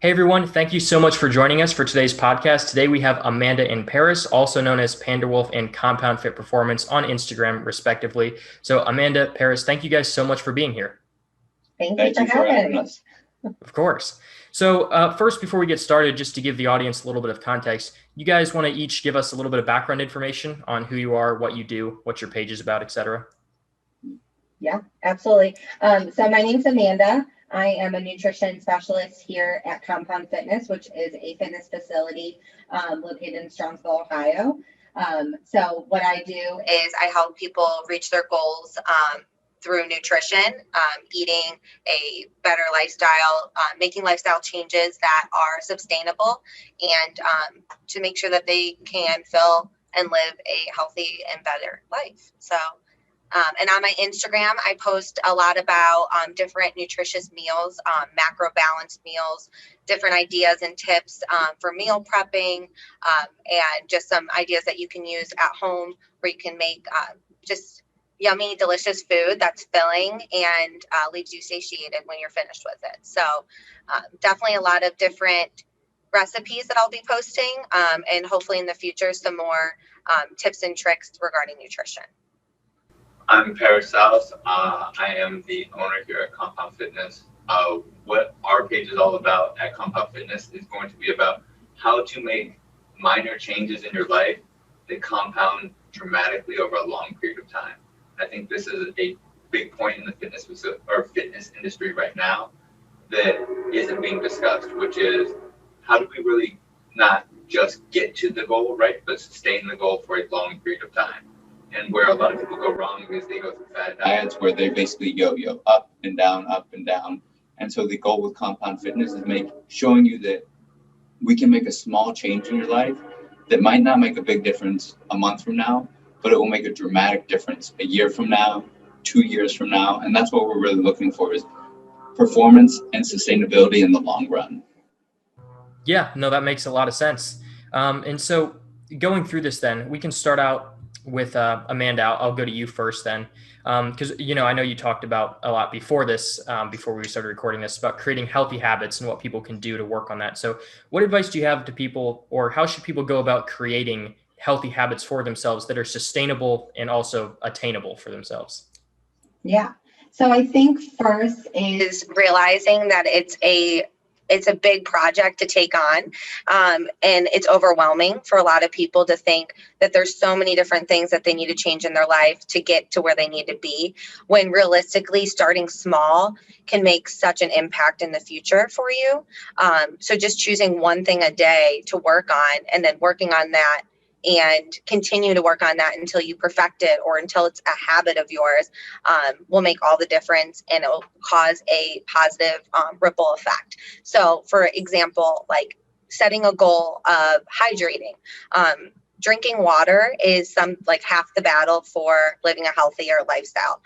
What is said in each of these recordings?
Hey everyone, thank you so much for joining us for today's podcast. Today we have Amanda and Paris, also known as PandaWolf and Compound Fit Performance on Instagram, respectively. So Amanda, Paris, thank you guys so much for being here. Thank you for having us. Of course. So first, before we get started, just to give the audience a little bit of context, you guys want to each give us a little bit of background information on who you are, what you do, what your page is about, etc. Yeah, absolutely. So my name's Amanda. I am a nutrition specialist here at Compound Fitness, which is a fitness facility located in Strongsville, Ohio. So what I do is I help people reach their goals through nutrition, eating a better lifestyle, making lifestyle changes that are sustainable, and to make sure that they can feel and live a healthy and better life. So. And on my Instagram, I post a lot about different nutritious meals, macro balanced meals, different ideas and tips for meal prepping, and just some ideas that you can use at home where you can make just yummy, delicious food that's filling and leaves you satiated when you're finished with it. So definitely a lot of different recipes that I'll be posting, and hopefully in the future, some more tips and tricks regarding nutrition. I'm Paris. I am the owner here at Compound Fitness. What our page is all about at Compound Fitness is going to be about how to make minor changes in your life that compound dramatically over a long period of time. I think this is a big point in the fitness industry right now that isn't being discussed, which is how do we really not just get to the goal, right, but sustain the goal for a long period of time. And where a lot of people go wrong is they go through fad diets where they basically yo-yo up and down, up and down. And so the goal with Compound Fitness is showing you that we can make a small change in your life that might not make a big difference a month from now, but it will make a dramatic difference a year from now, 2 years from now. And that's what we're really looking for, is performance and sustainability in the long run. Yeah, no, that makes a lot of sense. And so going through this then, we can start out with Amanda. I'll go to you first then, because I know you talked about a lot before this, before we started recording this, about creating healthy habits and what people can do to work on that. So what advice do you have to people, or how should people go about creating healthy habits for themselves that are sustainable and also attainable for themselves? Yeah. So I think first is realizing that it's a big project to take on. And it's overwhelming for a lot of people to think that there's so many different things that they need to change in their life to get to where they need to be, when realistically starting small can make such an impact in the future for you. So just choosing one thing a day to work on, and then working on that and continue to work on that until you perfect it, or until it's a habit of yours, will make all the difference, and it will cause a positive ripple effect. So for example, like setting a goal of hydrating. Drinking water is half the battle for living a healthier lifestyle.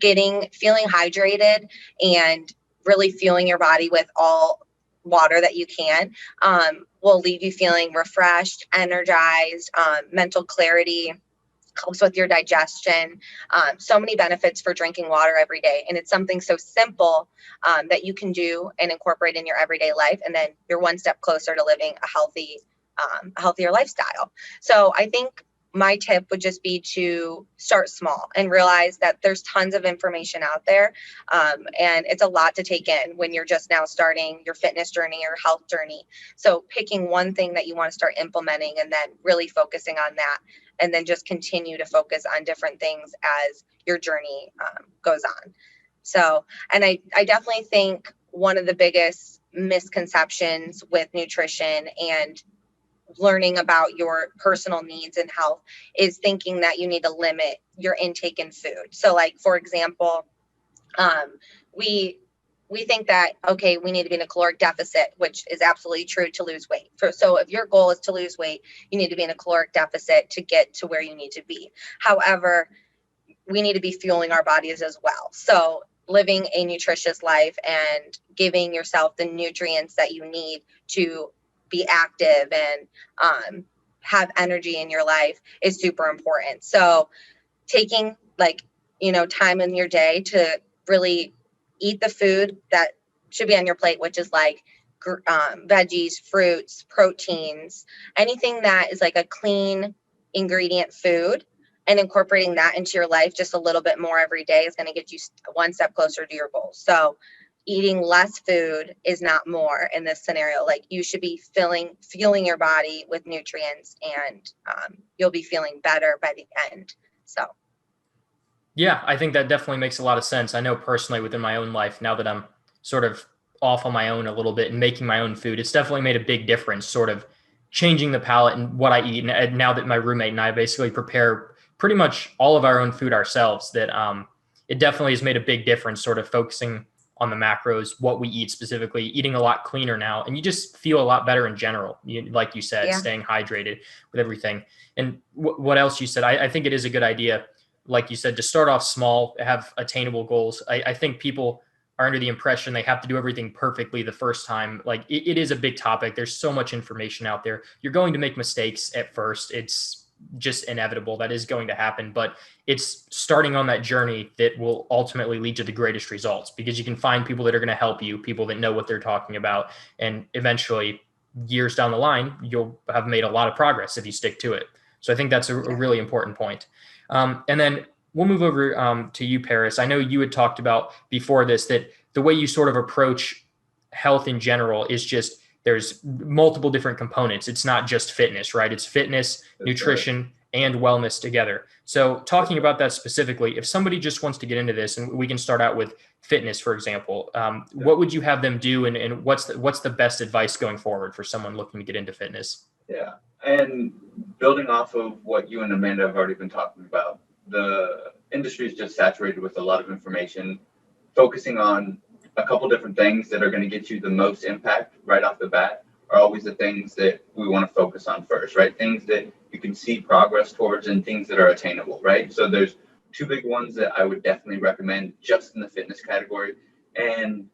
Feeling hydrated and really fueling your body with all water that you can will leave you feeling refreshed, energized, mental clarity, helps with your digestion. So many benefits for drinking water every day. And it's something so simple that you can do and incorporate in your everyday life. And then you're one step closer to living a healthier lifestyle. So I think my tip would just be to start small and realize that there's tons of information out there. And it's a lot to take in when you're just now starting your fitness journey or health journey. So picking one thing that you want to start implementing, and then really focusing on that, and then just continue to focus on different things as your journey goes on. So, and I definitely think one of the biggest misconceptions with nutrition and learning about your personal needs and health is thinking that you need to limit your intake in food. So like, for example, we think that, okay, we need to be in a caloric deficit, which is absolutely true to lose weight. So if your goal is to lose weight, you need to be in a caloric deficit to get to where you need to be. However, we need to be fueling our bodies as well. So living a nutritious life and giving yourself the nutrients that you need to be active and have energy in your life is super important. So taking time in your day to really eat the food that should be on your plate, which is like veggies, fruits, proteins, anything that is like a clean ingredient food, and incorporating that into your life just a little bit more every day is going to get you one step closer to your goals. So eating less food is not more in this scenario. Like, you should be fueling your body with nutrients, and you'll be feeling better by the end. So Yeah, I think that definitely makes a lot of sense. I know personally within my own life, now that I'm sort of off on my own a little bit and making my own food, it's definitely made a big difference, sort of changing the palate and what I eat. And now that my roommate and I basically prepare pretty much all of our own food ourselves, that it definitely has made a big difference, sort of focusing on the macros, what we eat specifically, eating a lot cleaner now. And you just feel a lot better in general. Like you said, yeah, staying hydrated with everything. And what else you said, I think it is a good idea, like you said, to start off small, have attainable goals. I think people are under the impression they have to do everything perfectly the first time. Like it is a big topic. There's so much information out there. You're going to make mistakes at first. It's just inevitable. That is going to happen, but it's starting on that journey that will ultimately lead to the greatest results, because you can find people that are going to help you, people that know what they're talking about. And eventually, years down the line, you'll have made a lot of progress if you stick to it. So I think that's a really important point. And then we'll move over to you, Paris. I know you had talked about before this that the way you sort of approach health in general is just there's multiple different components. It's not just fitness, right? It's fitness, That's nutrition, right. and wellness together. So talking about that specifically, if somebody just wants to get into this, and we can start out with fitness, for example, what would you have them do? And what's the best advice going forward for someone looking to get into fitness? Yeah. And building off of what you and Amanda have already been talking about, the industry is just saturated with a lot of information. Focusing on a couple different things that are going to get you the most impact right off the bat are always the things that we want to focus on first, right? Things that you can see progress towards and things that are attainable, right? So there's two big ones that I would definitely recommend just in the fitness category. And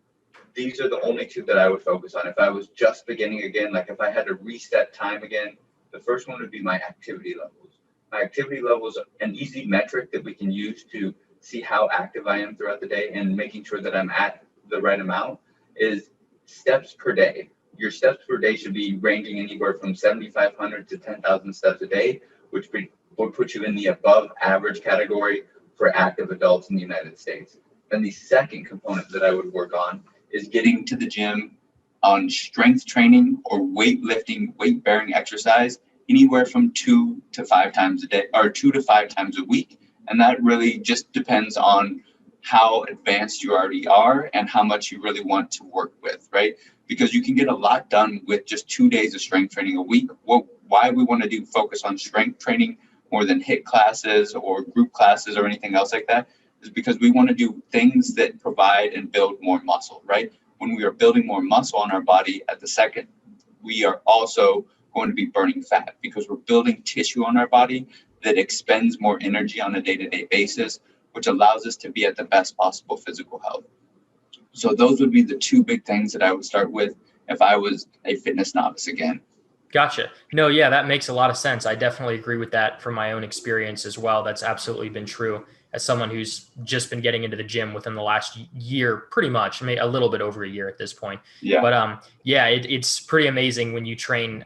these are the only two that I would focus on. If I was just beginning again, like if I had to reset time again, the first one would be my activity levels. My activity levels are an easy metric that we can use to see how active I am throughout the day, and making sure that I'm at the right amount is steps per day. Your steps per day should be ranging anywhere from 7,500 to 10,000 steps a day, which would put you in the above average category for active adults in the United States. Then the second component that I would work on is getting to the gym on strength training or weightlifting, weight bearing exercise anywhere from 2 to 5 times a day, or 2 to 5 times a week. And that really just depends on how advanced you already are and how much you really want to work with, right? Because you can get a lot done with just 2 days of strength training a week. Why we want to focus on strength training more than HIIT classes or group classes or anything else like that is because we want to do things that provide and build more muscle, right? When we are building more muscle on our body at the second, we are also going to be burning fat because we're building tissue on our body that expends more energy on a day-to-day basis, which allows us to be at the best possible physical health. So those would be the two big things that I would start with if I was a fitness novice again. Gotcha. No, yeah, that makes a lot of sense. I definitely agree with that from my own experience as well. That's absolutely been true as someone who's just been getting into the gym within the last year, pretty much, maybe a little bit over a year at this point. Yeah. But yeah, it's pretty amazing when you train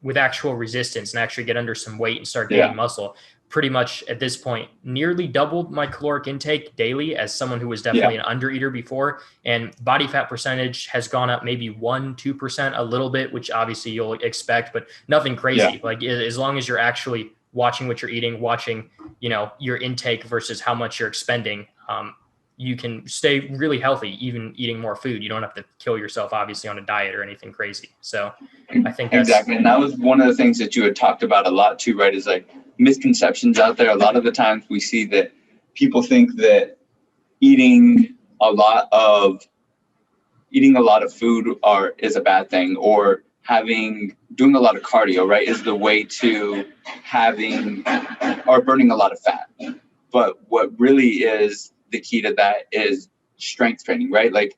with actual resistance and actually get under some weight and start gaining muscle. Pretty much at this point, nearly doubled my caloric intake daily as someone who was definitely an undereater before. And body fat percentage has gone up maybe 1-2%, a little bit, which obviously you'll expect, but nothing crazy. Like as long as you're actually watching what you're eating, watching, your intake versus how much you're expending, you can stay really healthy, even eating more food. You don't have to kill yourself, obviously, on a diet or anything crazy. So I think that's exactly. And that was one of the things that you had talked about a lot too, right? Is like misconceptions out there. A lot of the times we see that people think that eating a lot of food is a bad thing, or doing a lot of cardio, right, is the way to burning a lot of fat. But what really is the key to that is strength training, right? Like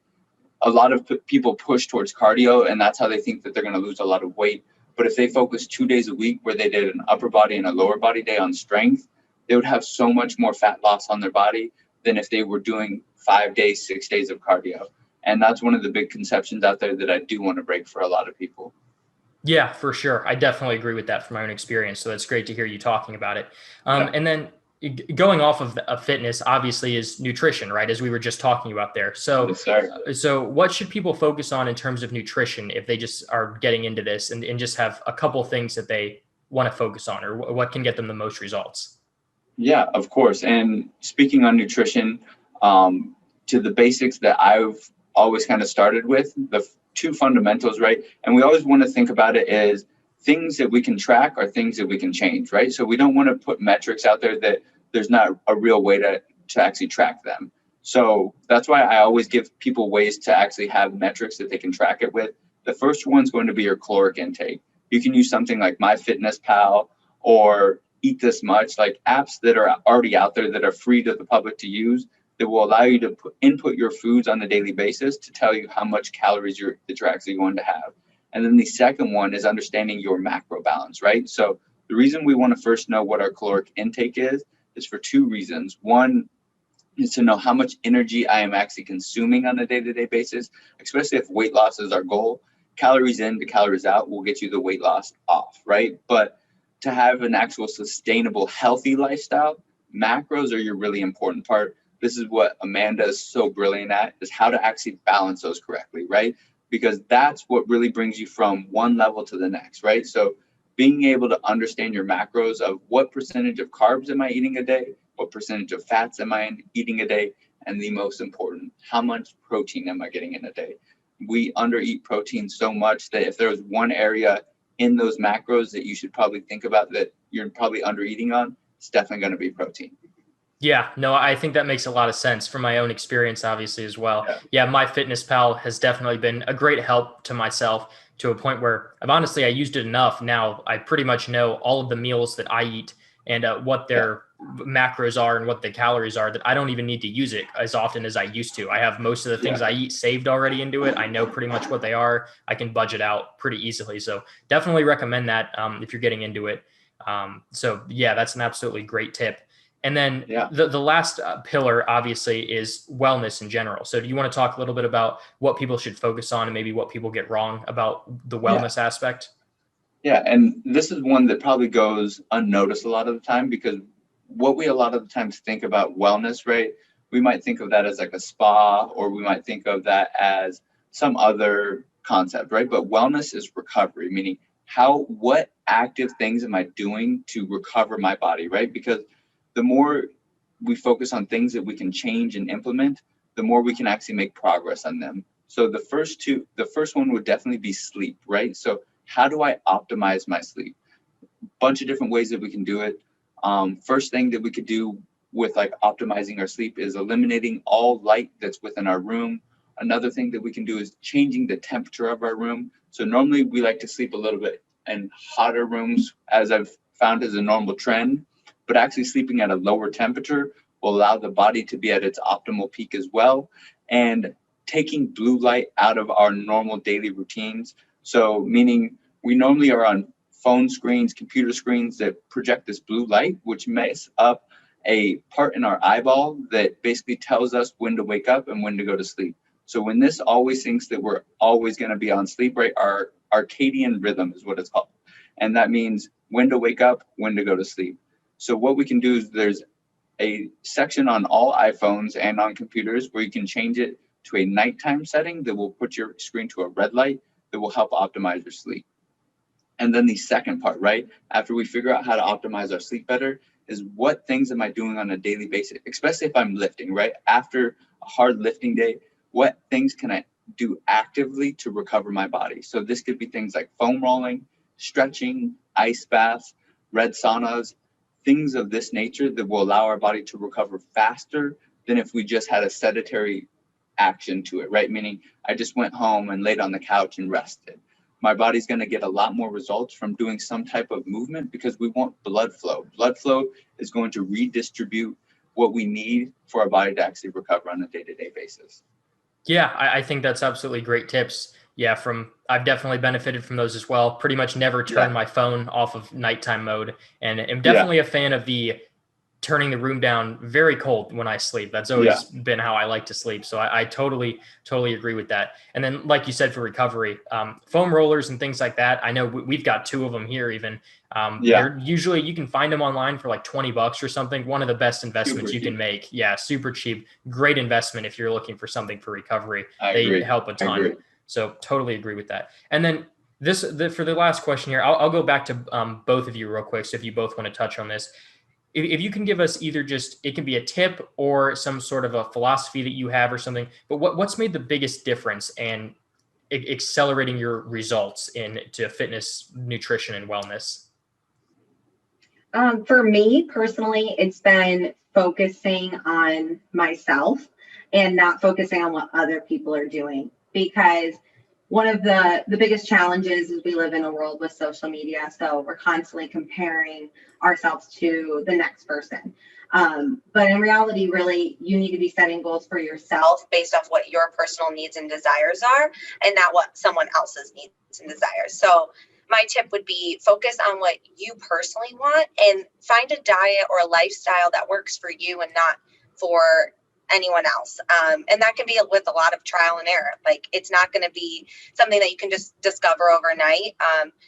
a lot of people push towards cardio, and that's how they think that they're going to lose a lot of weight. But if they focus 2 days a week where they did an upper body and a lower body day on strength, they would have so much more fat loss on their body than if they were doing 5 days, 6 days of cardio. And that's one of the big conceptions out there that I do want to break for a lot of people. Yeah, for sure. I definitely agree with that from my own experience. So it's great to hear you talking about it. And then going off of fitness, obviously, is nutrition, right? As we were just talking about there. So, Yes, sir. so what should people focus on in terms of nutrition if they just are getting into this and just have a couple things that they want to focus on, or what can get them the most results? Yeah, of course. And speaking on nutrition, to the basics that I've always kind of started with, the two fundamentals, right? And we always want to think about it as things that we can track are things that we can change, right? So we don't want to put metrics out there that there's not a real way to actually track them. So that's why I always give people ways to actually have metrics that they can track it with. The first one's going to be your caloric intake. You can use something like MyFitnessPal or Eat This Much, like apps that are already out there that are free to the public to use, that will allow you to input your foods on a daily basis to tell you how much calories that you're actually going to have. And then the second one is understanding your macro balance, right? So the reason we want to first know what our caloric intake is for two reasons. One is to know how much energy I am actually consuming on a day-to-day basis, especially if weight loss is our goal. Calories in to calories out will get you the weight loss off, right? But to have an actual sustainable, healthy lifestyle, macros are your really important part. This is what Amanda is so brilliant at, is how to actually balance those correctly, right? Because that's what really brings you from one level to the next, right? So being able to understand your macros of what percentage of carbs am I eating a day, what percentage of fats am I eating a day, and the most important, how much protein am I getting in a day? We undereat protein so much that if there was one area in those macros that you should probably think about that you're probably undereating on, it's definitely going to be protein. Yeah, no, I think that makes a lot of sense from my own experience, obviously, as well. Yeah, MyFitnessPal has definitely been a great help to myself, to a point where I used it enough. Now I pretty much know all of the meals that I eat and what their macros are and what the calories are, that I don't even need to use it as often as I used to. I have most of the things I eat saved already into it. I know pretty much what they are. I can budget out pretty easily. So definitely recommend that if you're getting into it. So yeah, that's an absolutely great tip. And then the last pillar, obviously, is wellness in general. So do you want to talk a little bit about what people should focus on and maybe what people get wrong about the wellness aspect? Yeah, and this is one that probably goes unnoticed a lot of the time, because what we a lot of the times think about wellness, right? We might think of that as like a spa, or we might think of that as some other concept, right? But wellness is recovery, meaning what active things am I doing to recover my body, right? Because the more we focus on things that we can change and implement, the more we can actually make progress on them. So the first one would definitely be sleep, right? So how do I optimize my sleep? Bunch of different ways that we can do it. First thing that we could do with like optimizing our sleep is eliminating all light that's within our room. Another thing that we can do is changing the temperature of our room. So normally we like to sleep a little bit in hotter rooms, as I've found is a normal trend, but actually sleeping at a lower temperature will allow the body to be at its optimal peak as well. And taking blue light out of our normal daily routines. So meaning we normally are on phone screens, computer screens that project this blue light, which makes up a part in our eyeball that basically tells us when to wake up and when to go to sleep. So when this always thinks that we're always going to be on sleep, right, our circadian rhythm is what it's called. And that means when to wake up, when to go to sleep. So what we can do is there's a section on all iPhones and on computers where you can change it to a nighttime setting that will put your screen to a red light that will help optimize your sleep. And then the second part, right, after we figure out how to optimize our sleep better, is what things am I doing on a daily basis, especially if I'm lifting, right? After a hard lifting day, what things can I do actively to recover my body? So this could be things like foam rolling, stretching, ice baths, red saunas, things of this nature that will allow our body to recover faster than if we just had a sedentary action to it, right? Meaning I just went home and laid on the couch and rested. My body's going to get a lot more results from doing some type of movement, because we want blood flow. Blood flow is going to redistribute what we need for our body to actually recover on a day-to-day basis. Yeah, I think that's absolutely great tips. Yeah, I've definitely benefited from those as well. Pretty much never turn my phone off of nighttime mode, and am definitely a fan of the turning the room down very cold when I sleep. That's always been how I like to sleep. So I totally agree with that. And then, like you said, for recovery, foam rollers and things like that. I know we've got 2 of them here even. They're usually, you can find them online for like $20 or something. One of the best investments you can make. Yeah. Super cheap. Great investment if you're looking for something for recovery. They help a ton. So totally agree with that. And then for the last question here, I'll go back to both of you real quick. So if you both want to touch on this, if you can give us either just, it can be a tip or some sort of a philosophy that you have or something, but what's made the biggest difference in accelerating your results into fitness, nutrition, and wellness? For me personally, it's been focusing on myself and not focusing on what other people are doing, because one of the biggest challenges is we live in a world with social media. So we're constantly comparing ourselves to the next person. But in reality, really, you need to be setting goals for yourself based off what your personal needs and desires are, and not what someone else's needs and desires. So my tip would be focus on what you personally want and find a diet or a lifestyle that works for you and not for anyone else. And that can be with a lot of trial and error. Like, it's not going to be something that you can just discover overnight.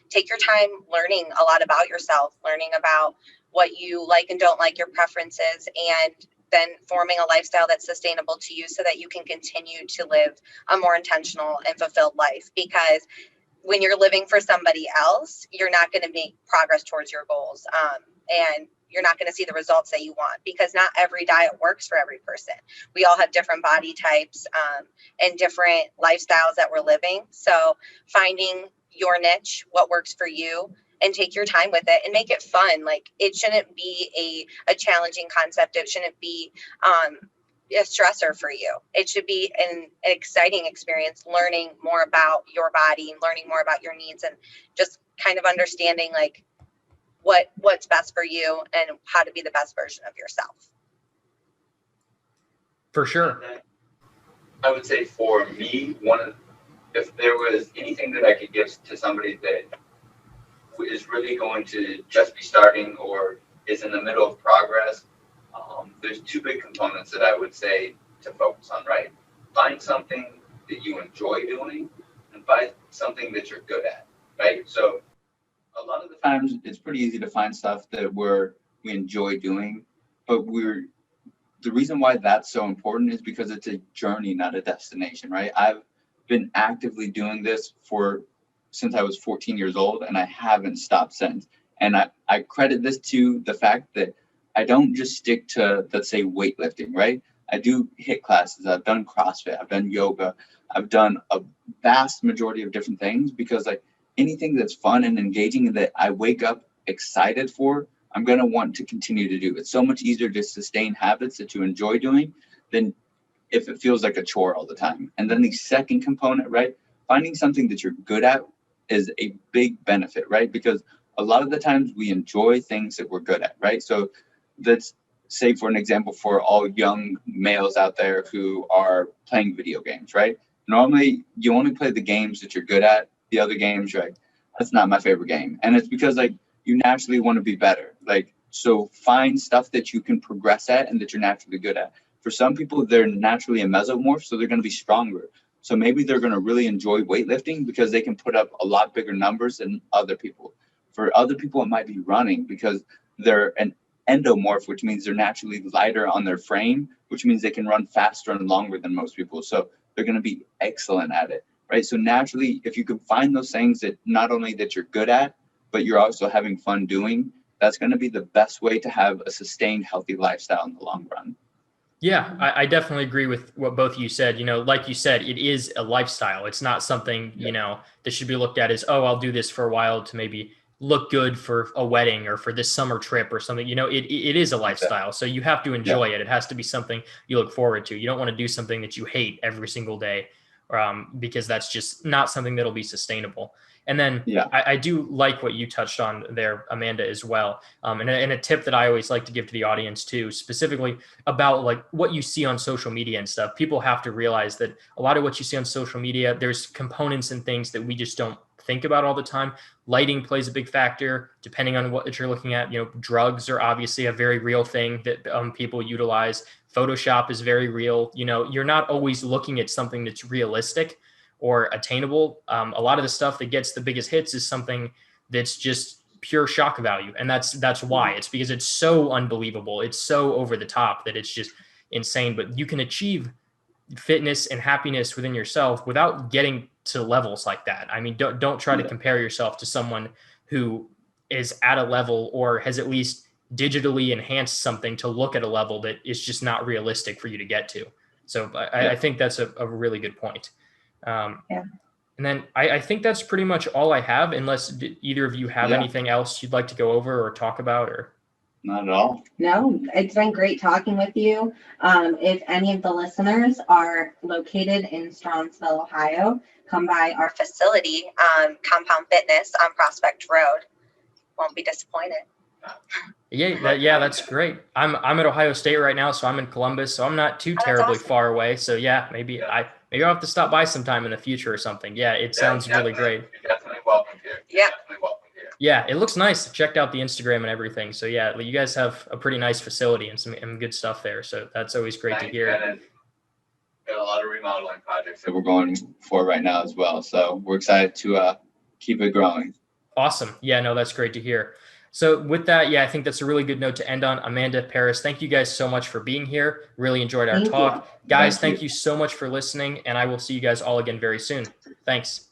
Take your time learning a lot about yourself, learning about what you like and don't like, your preferences, and then forming a lifestyle that's sustainable to you so that you can continue to live a more intentional and fulfilled life. Because when you're living for somebody else, you're not going to make progress towards your goals. And you're not going to see the results that you want, because not every diet works for every person. We all have different body types and different lifestyles that we're living. So finding your niche, what works for you, and take your time with it and make it fun. Like, it shouldn't be a challenging concept. It shouldn't be a stressor for you. It should be an exciting experience, learning more about your body and learning more about your needs, and just kind of understanding like what's best for you and how to be the best version of yourself. For sure. I would say for me, if there was anything that I could give to somebody that is really going to just be starting or is in the middle of progress, there's 2 big components that I would say to focus on, right? Find something that you enjoy doing and find something that you're good at, right? So a lot of the times it's pretty easy to find stuff that we enjoy doing, but the reason why that's so important is because it's a journey, not a destination, right? I've been actively doing this since I was 14 years old, and I haven't stopped since. And I credit this to the fact that I don't just stick to, let's say, weightlifting, right? I do HIIT classes. I've done CrossFit. I've done yoga. I've done a vast majority of different things, because like anything that's fun and engaging that I wake up excited for, I'm going to want to continue to do. It's so much easier to sustain habits that you enjoy doing than if it feels like a chore all the time. And then the second component, right? Finding something that you're good at is a big benefit, right? Because a lot of the times we enjoy things that we're good at, right? So let's say, for an example, for all young males out there who are playing video games, right? Normally, you only play the games that you're good at. The other games, you're like, that's not my favorite game. And it's because like you naturally want to be better. Like, so find stuff that you can progress at and that you're naturally good at. For some people, they're naturally a mesomorph, so they're going to be stronger. So maybe they're going to really enjoy weightlifting because they can put up a lot bigger numbers than other people. For other people, it might be running because they're an endomorph, which means they're naturally lighter on their frame, which means they can run faster and longer than most people. So they're going to be excellent at it, right? So naturally, if you can find those things that not only that you're good at, but you're also having fun doing, that's going to be the best way to have a sustained, healthy lifestyle in the long run. Yeah, I definitely agree with what both of you said. You know, like you said, it is a lifestyle. It's not something, you know, that should be looked at as, oh, I'll do this for a while to maybe look good for a wedding or for this summer trip or something. You know, it is a lifestyle. So you have to enjoy it. It has to be something you look forward to. You don't want to do something that you hate every single day, because that's just not something that'll be sustainable. And then I do like what you touched on there, Amanda, as well. And a tip that I always like to give to the audience too, specifically about like what you see on social media and stuff. People have to realize that a lot of what you see on social media, there's components and things that we just don't think about all the time. Lighting plays a big factor depending on what you're looking at. Drugs are obviously a very real thing that people utilize. Photoshop is very real. You're not always looking at something that's realistic or attainable. A lot of the stuff that gets the biggest hits is something that's just pure shock value. And that's why. It's because it's so unbelievable. It's so over the top that it's just insane. But you can achieve fitness and happiness within yourself without getting to levels like that. I mean, don't try to compare yourself to someone who is at a level or has at least digitally enhanced something to look at a level that is just not realistic for you to get to. So I think that's a really good point. And then I think that's pretty much all I have, unless either of you have anything else you'd like to go over or talk about, or. Not at all. No, it's been great talking with you. If any of the listeners are located in Strongsville, Ohio, come by our facility, Compound Fitness on Prospect Road. Won't be disappointed. Yeah, that's great. I'm at Ohio State right now, so I'm in Columbus, so I'm not too terribly far away. So maybe I'll have to stop by sometime in the future or something. Yeah, it sounds really great. You're definitely welcome here. Definitely welcome here. Yeah, it looks nice. Checked out the Instagram and everything. So yeah, you guys have a pretty nice facility and some good stuff there. So that's always great to hear. Got a lot of remodeling projects that we're going for right now as well. So we're excited to keep it growing. Awesome. Yeah, no, that's great to hear. So with that, I think that's a really good note to end on. Amanda, Paris, thank you guys so much for being here. Really enjoyed our talk. Guys, thank you so much for listening, and I will see you guys all again very soon. Thanks.